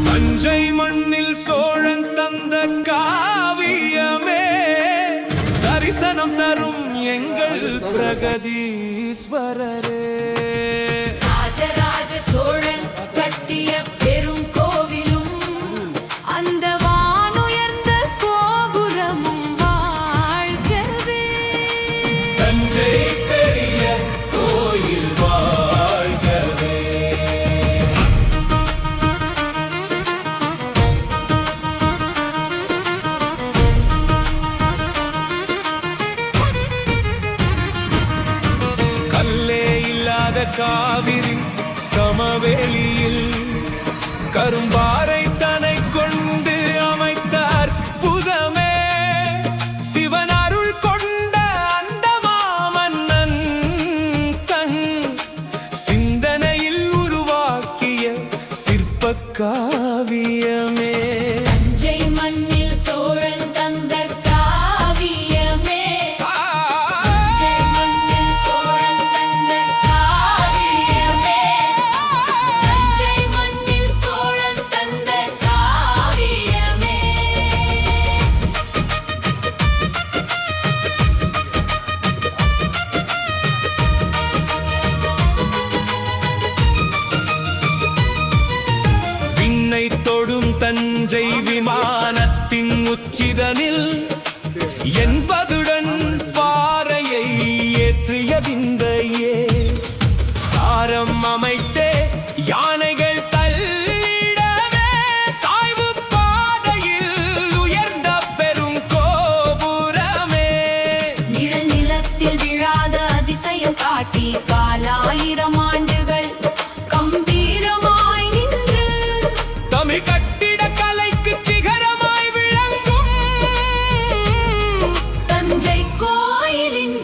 தஞ்சை மண்ணில் சோழன் தந்த காவியமே தரிசனம் தரும் எங்கள் பிரகதீஸ்வரரே. ராஜராஜ சோழன் கட்டிய பெரும் கோவிலும் அந்த வானுயர்ந்த கோபுரமும் வாழ்கவே. தஞ்சை பெரிய கோயில் வாழ்கவே. கல்லே இல்லாத காவிரி சமவெளியில் கரும்பாறை தனை கொண்டு அமைத்த அற்புதமே சிவன் அருள் கொண்ட அந்த மாமன்னன் தன் சிந்தனையில் உருவாக்கிய சிற்ப காவியமே. தஞ்சை மண்ணில் சோழன் தந்த காவியமே. தஞ்சை மண்ணில் சோழன் தந்த காவியமே. தஞ்சை மண்ணில் சோழன் தந்த காவியமே. விண்ணை தொடும் தஞ்சை விமானத்தின் உச்சிதனில் என்பதுடன் பாறையை ஏற்றிய விந்தையே சாரம் அமைத்தே யானைகள் தள்ளிடவே சாய்வு பாதையில் உயர்ந்த பெரும் கோபுரமே. நிழல் நிலத்தில் விழாத அதிசயம் காட்டி காலாயிரம் ஆண்டுகள் கம்பீரமாய் நின்று தமிழ் கட்டிட கலைக்கு சிகரமாய் விளங்கும் தஞ்சை கோயிலின்